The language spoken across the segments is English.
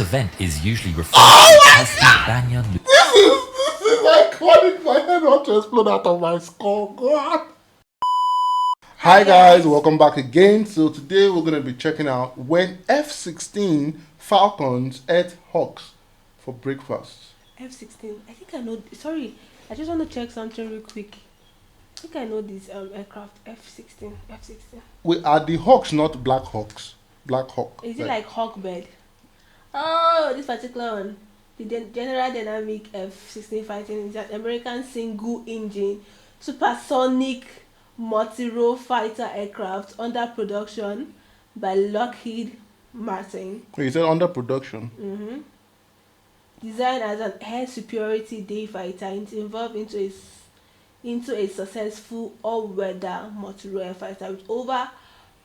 event is usually referred to as the Banyan. This is iconic. My head want to explode out of my skull. God. Hi guys, welcome back again. So today we're going to be checking out when F-16 Falcons ate hawks for breakfast. F-16. I think I know. Sorry, I just want to check something real quick. I think I know this aircraft. F-16. F-16. Wait, are the hawks not black hawks? Black hawk. Is it like Hawkbird? Oh, this particular one. The General Dynamic F-16 fighting is an American single-engine supersonic multi-role fighter aircraft under production by Lockheed Martin. Wait, you said under production? Mm-hmm. Designed as an air superiority day fighter, it's involved into a successful all-weather multi-role air fighter with over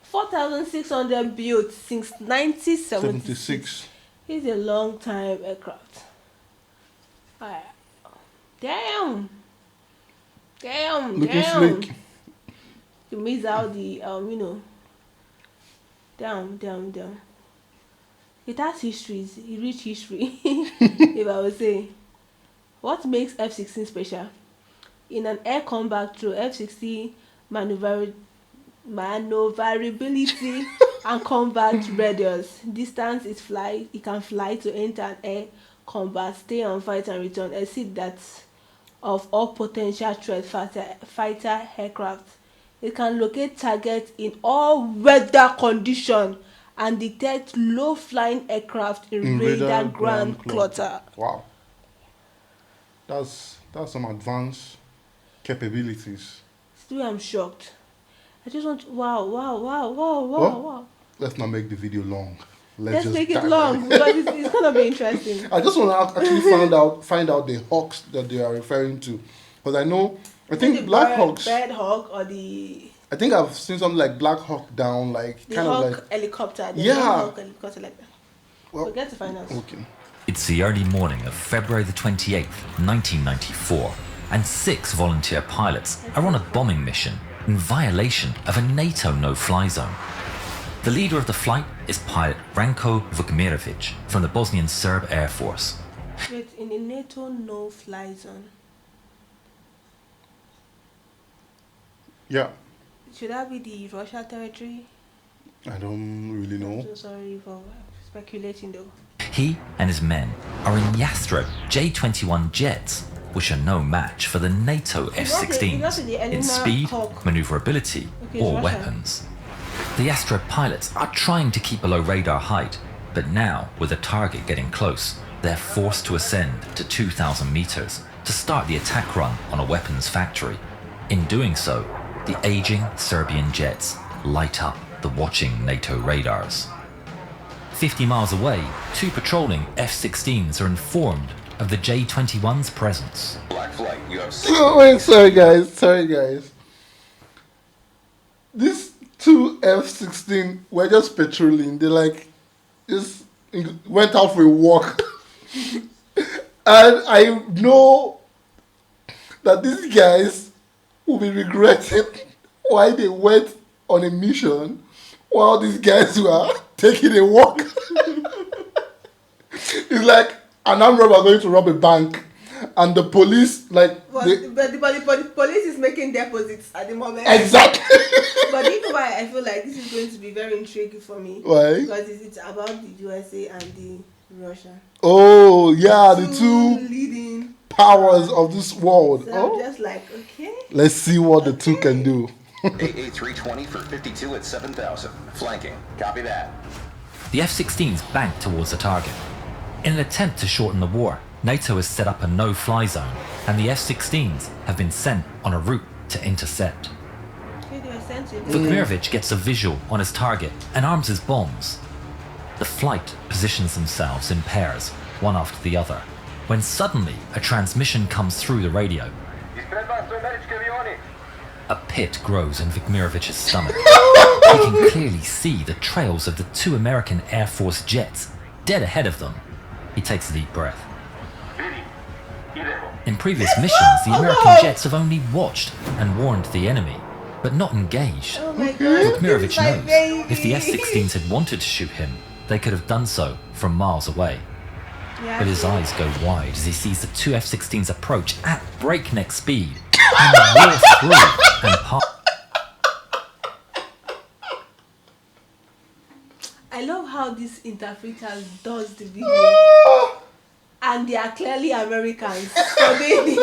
4,600 built since 1976. It's a long time aircraft. Damn. Looking slick. You miss out the Damn. It has histories, a rich history. If I would say, what makes F-16 special? In an air combat through F-16 maneuverability and combat radius distance it can fly to enter an air combat, stay on fight and return, exceed that of all potential threat fighter aircraft. It can locate targets in all weather conditions and detect low flying aircraft in radar ground clutter. Wow, that's some advanced capabilities. Still, I'm shocked. I just want wow. Let's not make the video long. Let's make it long because it's gonna be interesting. I just want to actually find out the hawks that they are referring to, because I think black hawks. Bird hawk or the. I think I've seen something like black hawk down, like the kind hawk of like helicopter. The yeah, hawk helicopter like that. Well, We'll get to find out. Okay. It's the early morning of February the 28th, 1994, and 6 volunteer pilots are on a bombing mission in violation of a NATO no-fly zone. The leader of the flight is pilot Ranko Vukmirovic from the Bosnian Serb Air Force. Wait, in the NATO no-fly zone. Yeah. Should that be the Russia territory? I don't really know. I'm so sorry for speculating though. He and his men are in Yastreb J-21 jets, which are no match for the NATO F-16s in speed, maneuverability, or weapons. The Yastreb pilots are trying to keep below radar height, but now, with the target getting close, they're forced to ascend to 2,000 meters to start the attack run on a weapons factory. In doing so, the aging Serbian jets light up the watching NATO radars. 50 miles away, 2 patrolling F-16s are informed of the J-21's presence. Black flight, you have Wait, sorry guys. These 2 F-16 were just patrolling. They just went out for a walk. And I know that these guys will be regretting why they went on a mission while these guys were taking a walk. It's like an armed robber going to rob a bank, and the police but the police is making deposits at the moment. Exactly. But you know why I feel like this is going to be very intriguing for me? Why? Because it's about the USA and the Russia. Oh yeah, the two leading powers of this world. So I'm just like, okay. Let's see what the two can do. AA320 for 52 at 7,000. Flanking. Copy that. The F-16s bank towards the target. In an attempt to shorten the war, NATO has set up a no-fly zone, and the F-16s have been sent on a route to intercept. Vukmirovic gets a visual on his target and arms his bombs. The flight positions themselves in pairs, one after the other, when suddenly a transmission comes through the radio. A pit grows in Vukmirovic's stomach. He can clearly see the trails of the 2 American Air Force jets dead ahead of them. He takes a deep breath. In previous missions, the American jets have only watched and warned the enemy, but not engaged. Oh my God, Vukmirovic knows if the F-16s had wanted to shoot him, they could have done so from miles away. Yeah, But his eyes go wide as he sees the two F-16s approach at breakneck speed and roar through and past. I love how this interpreter does the video. And they are clearly Americans. So they need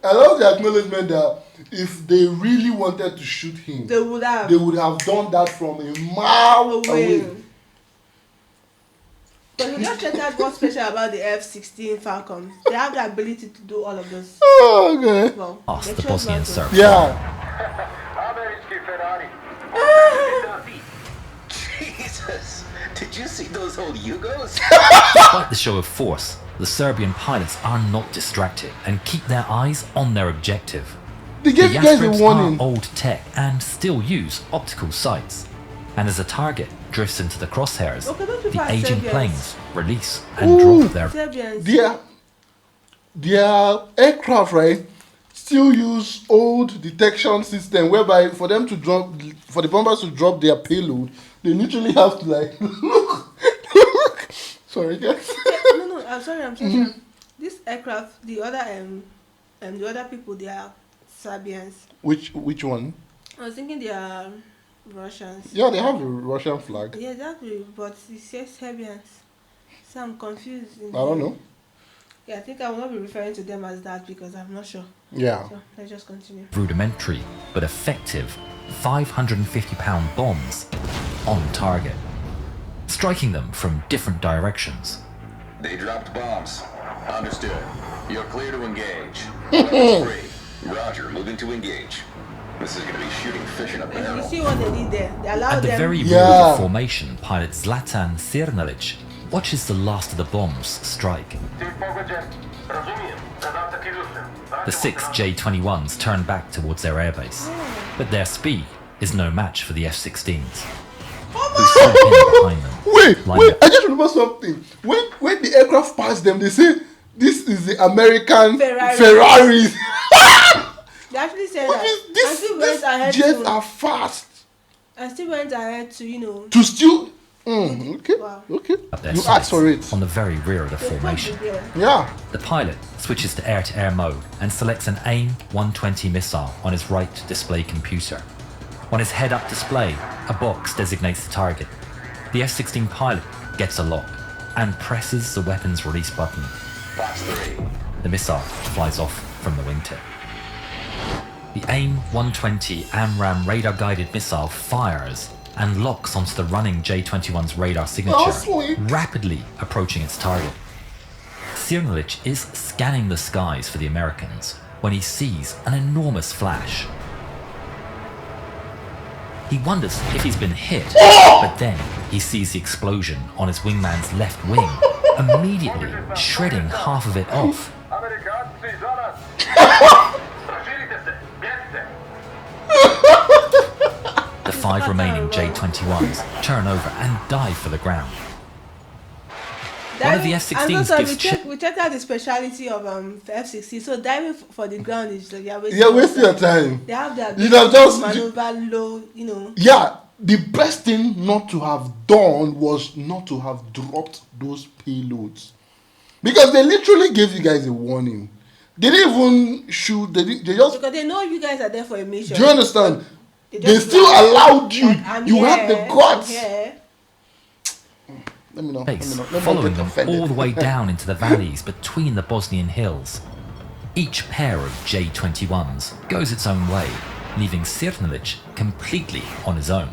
I love the acknowledgement that if they really wanted to shoot him, they would have done that from a mile away. But we just checked out what's special about the F-16 Falcons. They have the ability to do all of this. Oh, okay. Well, Past they the chose Bosnian not to. Serbs. Yeah. Jesus, did you see those old Yugos? Despite the show of force, the Serbian pilots are not distracted and keep their eyes on their objective. They The gave you guys a Yastrebs warning. are old tech and still use optical sights. And as a target drifts into the crosshairs, Okay, those people the are aging Serbians. planes release and Ooh. drop their... Serbians. Their aircraft, right, still use old detection system whereby for the bombers to drop their payload, they literally have to like look. Sorry, guys. No, I'm sorry. This aircraft, the other people, they are Serbians. Which one? I was thinking they are Russians. Yeah, they have the Russian flag. Yeah, exactly. But it says Serbians. So I'm confused. I don't know. Yeah, I think I will not be referring to them as that because I'm not sure. Yeah. So let's just continue. rudimentary but effective 550-pound bombs on target, striking them from different directions. They dropped bombs. Understood. You're clear to engage. Weapons free. Roger, moving to engage. This is going to be shooting fish in a And you barrel. see what they did there? They allowed At the them. very rear Yeah. of the formation, pilot Zlatan Sirnalic watches the last of the bombs strike. The 6 J-21s turn back towards their airbase, but their speed is no match for the F-16s, who swoop in behind them. Wait, I just remember something. When the aircraft passed them, they say this is the American Ferrari. Ferraris. They actually said What that. is And this? still went ahead These jets to. are fast. And still went ahead to, To still. Okay. Wow. Okay. At their You sights asked for it. on the very rear of the they formation. probably did. Yeah. The pilot switches to air-to-air mode and selects an AIM-120 missile on his right display computer. On his head-up display, a box designates the target. The F-16 pilot gets a lock and presses the weapon's release button. Box 3. The missile flies off from the wingtip. The AIM-120 AMRAAM radar-guided missile fires and locks onto the running J-21's radar signature, sweet. rapidly approaching its target. Sirnalic is scanning the skies for the Americans when he sees an enormous flash. He wonders if he's been hit, but then he sees the explosion on his wingman's left wing, immediately shredding half of it off. The 5 remaining J-21s turn over and dive for the ground. One of the Diving- F-16s and also, gives we checked out the speciality of F-16. So diving for the ground is like You're wasting your time. They have that. You have just- maneuver low, Yeah. The best thing not to have done was not to have dropped those payloads. Because they literally gave you guys a warning. They didn't even shoot. They just. Because they know you guys are there for a mission. Do you understand? They They just still like, allowed you. I'm You here, had the I'm guts. here. Let me know. Base, Let me following get them offended. all the way down into the valleys between the Bosnian hills. Each pair of J-21s goes its own way, leaving Sirnalic completely on his own.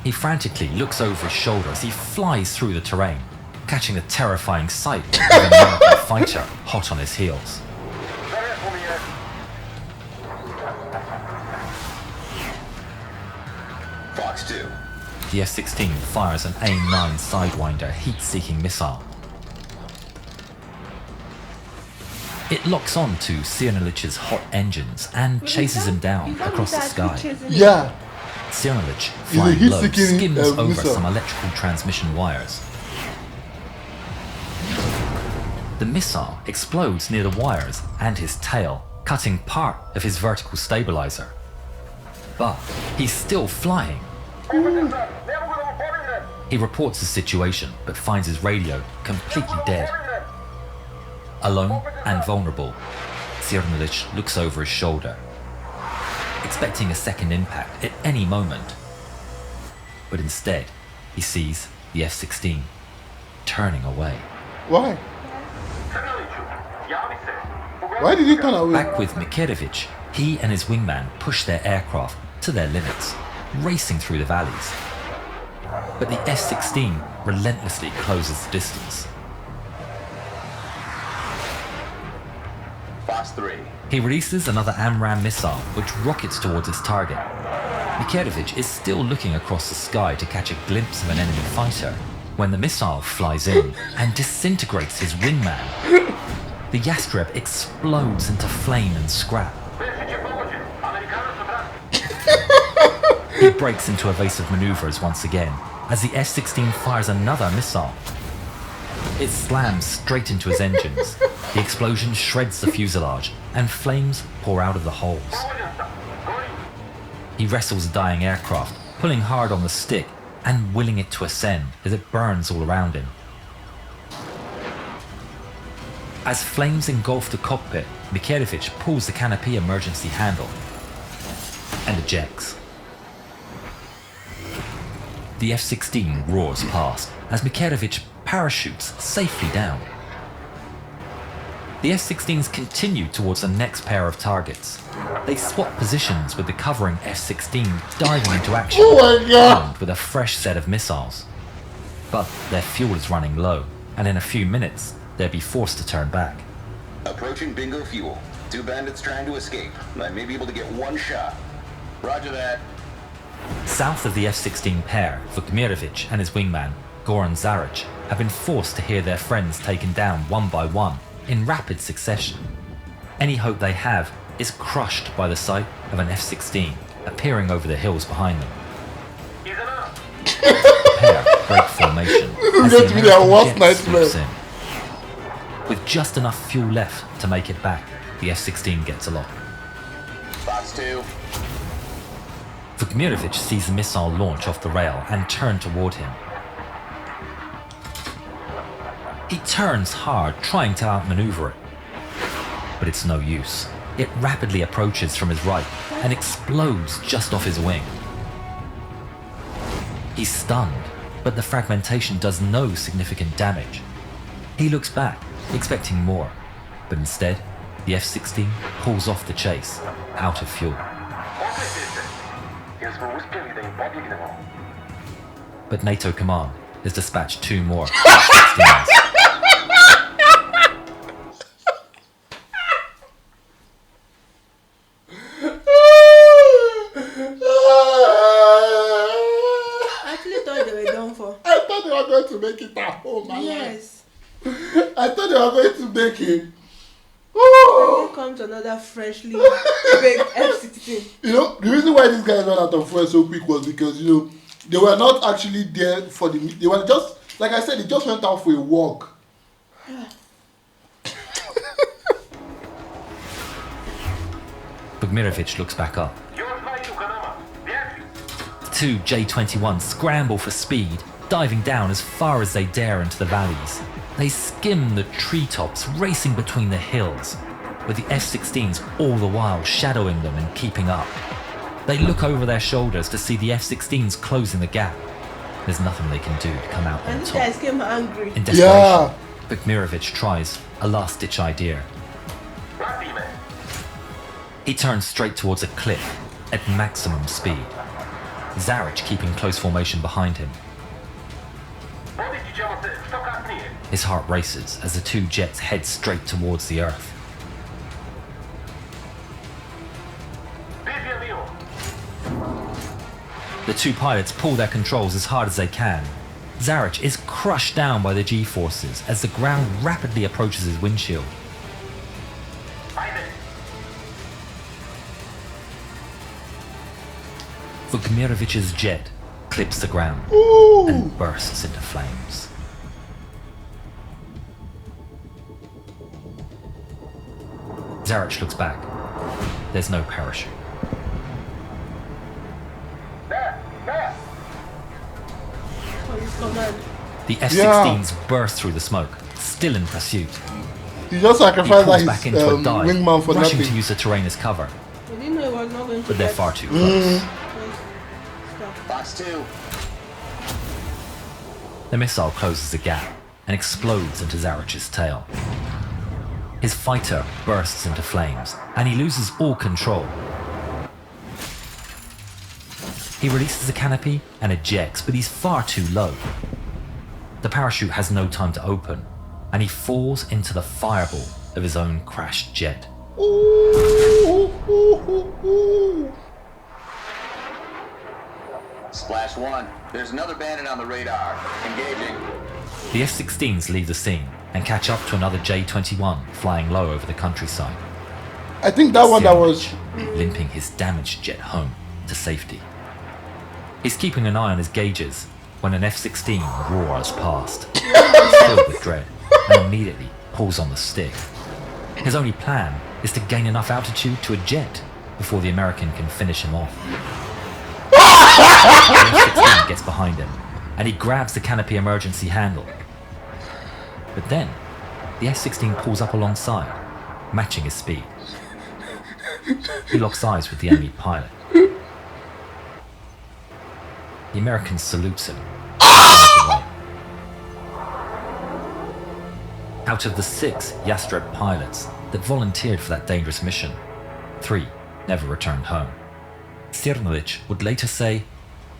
He frantically looks over his shoulder as he flies through the terrain, catching the terrifying sight of an American fighter hot on his heels. Fox 2. The F-16 fires an AIM-9 Sidewinder heat-seeking missile. It locks on to Sirnalic's hot engines and chases him down across the sky. Yeah. Sirnalic, flying low, heat-seeking, skims over missile. some electrical transmission wires. The missile explodes near the wires and his tail, cutting part of his vertical stabilizer. But he's still flying. He reports the situation, but finds his radio completely dead. Alone and vulnerable, Cernalic looks over his shoulder, expecting a second impact at any moment. But instead, he sees the F-16 turning away. Why? Why did he turn away? Back with Mikerovich, he and his wingman push their aircraft to their limits, racing through the valleys. But the F-16 relentlessly closes the distance. Fast 3. He releases another AMRAAM missile, which rockets towards its target. Mikerovich is still looking across the sky to catch a glimpse of an enemy fighter when the missile flies in and disintegrates his wingman. The Yastreb explodes into flame and scrap. He breaks into evasive maneuvers once again as the F-16 fires another missile. It slams straight into his engines. The explosion shreds the fuselage and flames pour out of the holes. He wrestles the dying aircraft, pulling hard on the stick and willing it to ascend as it burns all around him. As flames engulf the cockpit, Mikerovich pulls the canopy emergency handle and ejects. The F-16 roars past as Mikerovich parachutes safely down. The F-16s continue towards the next pair of targets. They swap positions with the covering F-16 diving into action, Oh my God. armed with a fresh set of missiles. But their fuel is running low, and in a few minutes, they'll be forced to turn back. Approaching bingo fuel. 2 bandits trying to escape. I may be able to get one shot. Roger that. South of the F-16 pair, Vukmirovich and his wingman, Goran Zaric, have been forced to hear their friends taken down one by one in rapid succession. Any hope they have is crushed by the sight of an F-16 appearing over the hills behind them. The pair break formation as the This is going to be their American worst jet swoops nightmare. in. With just enough fuel left to make it back, the F-16 gets aloft. Box 2. Vukmirovich sees the missile launch off the rail and turn toward him. He turns hard, trying to outmaneuver it. But it's no use. It rapidly approaches from his right and explodes just off his wing. He's stunned, but the fragmentation does no significant damage. He looks back, expecting more, but instead, the F-16 pulls off the chase, out of fuel. But NATO command has dispatched 2 more F-16s. I actually thought they were done for. I thought they were going to make it at home. Yes. I thought they were going to make it. Here Oh. comes another freshly baked F-16. You know, the reason why these guys ran out of fuel so quick was because, you know, they were not actually there for the... They were just, like I said, they just went out for a walk. Vukmirovich looks back up. The 2 J-21s scramble for speed, diving down as far as they dare into the valleys. They skim the treetops, racing between the hills, with the F-16s all the while shadowing them and keeping up. They look over their shoulders to see the F-16s closing the gap. There's nothing they can do to come out And on these top. guys came angry. In desperation, Vukmirovich tries a last-ditch idea. He turns straight towards a cliff at maximum speed, Zaric keeping close formation behind him. His heart races as the 2 jets head straight towards the Earth. The 2 pilots pull their controls as hard as they can. Zaric is crushed down by the G-forces as the ground rapidly approaches his windshield. Vukmirovich's jet clips the ground and bursts into flames. Zaric looks back. There's no parachute. Oh, he's coming. The F-16s burst through the smoke, still in pursuit. He just He sacrificed pulls his back into a dive, wingman for rushing nothing. to use the terrain as cover, We didn't know it was not going to but they're get- far too close. Stop. Fox 2. The missile closes the gap and explodes into Zarich's tail. His fighter bursts into flames, and he loses all control. He releases the canopy and ejects, but he's far too low. The parachute has no time to open, and he falls into the fireball of his own crashed jet. Splash 1. There's another bandit on the radar. Engaging. The F-16s leave the scene and catch up to another J-21 flying low over the countryside, I think that one that was. limping his damaged jet home to safety. He's keeping an eye on his gauges when an F-16 roars past, filled with dread, and immediately pulls on the stick. His only plan is to gain enough altitude to eject before the American can finish him off. The F-16 gets behind him, and he grabs the canopy emergency handle. But then, the F-16 pulls up alongside, matching his speed. He locks eyes with the enemy pilot. The American salutes him. Out of the 6 Yastreb pilots that volunteered for that dangerous mission, 3 never returned home. Sirnovic would later say,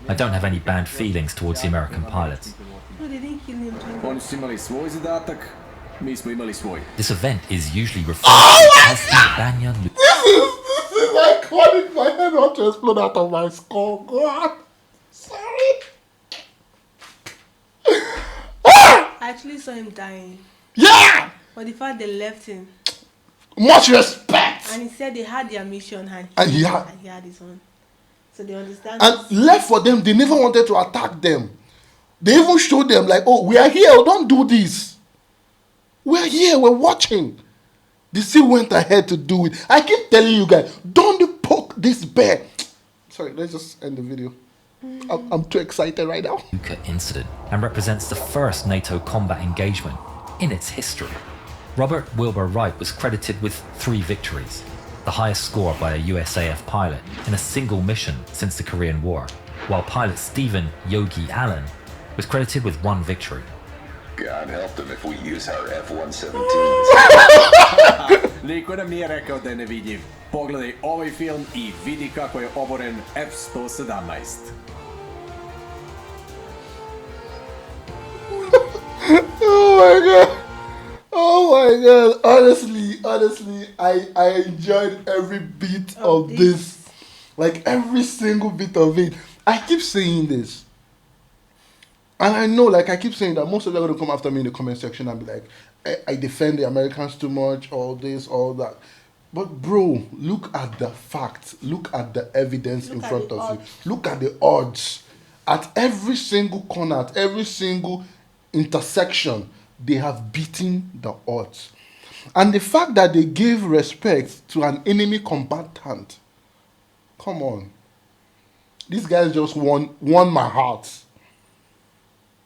"I don't have any bad feelings towards the American pilots." No, they didn't kill him. Oni su imali svoj zadatak, mi smo imali svoj. This event is usually referred to as the Banya Luka. This is iconic. My head want to explode out of my skull. God. Sorry. I actually saw him dying. Yeah! But the fact they left him, Much respect. and he said they had their mission and he had his own. So they understand. and left for them. They never wanted to attack them. They even showed them like, oh, we are here. Don't do this. We're here. We're watching. They still went ahead to do it. I keep telling you guys, don't poke this bear. Sorry, let's just end the video. I'm too excited right now. Incident and represents the first NATO combat engagement in its history. Robert Wilbur Wright was credited with 3 victories, the highest score by a USAF pilot in a single mission since the Korean War, while pilot Stephen Yogi Allen was credited with 1 victory. God help them if we use our F-117s. Niko nam nije rekao da je nevidljiv. Pogledaj ovaj film i vidi kako je oboren F-117. Oh my god. Oh my god. Honestly, I enjoyed every bit of this. Like every single bit of it. I keep saying this. And I know, like I keep saying that most of them are going to come after me in the comment section and be like, I defend the Americans too much, all this, all that. But bro, look at the facts. Look at the evidence in front of you. Look at the odds. At every single corner, at every single intersection, they have beaten the odds. And the fact that they gave respect to an enemy combatant, come on. These guys just won my heart.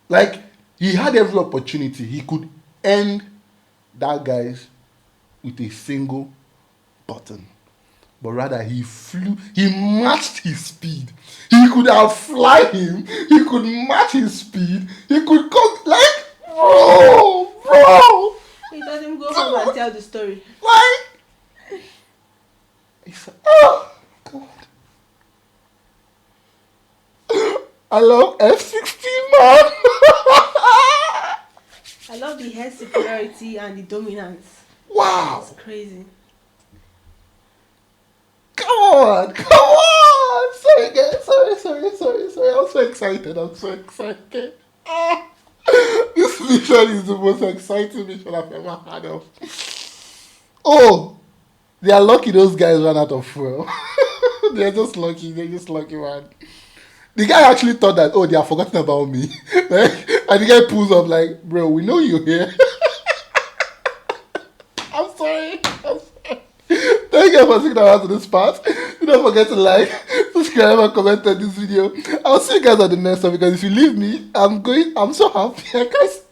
Like, he had every opportunity. He could end that guys with a single button. But rather, he matched his speed. He could outfly him. He could match his speed. He could go, like, bro. He let him go home and tell the story. Like, he said, oh, God. I love F-16, man. I love the head superiority and the dominance. Wow. It's crazy. Come on. Sorry, guys. Sorry. I'm so excited. Ah. This mission is the most exciting mission I've ever had of. Oh, they are lucky those guys ran out of fuel. They're just lucky, man. The guy actually thought that, oh, they have forgotten about me. Like, and the guy pulls up like, bro, we know you're here. I'm sorry. Thank you for sticking around to this part. Do not forget to like, subscribe and comment on this video. I'll see you guys on the next one because if you leave me, I'm so happy. I can't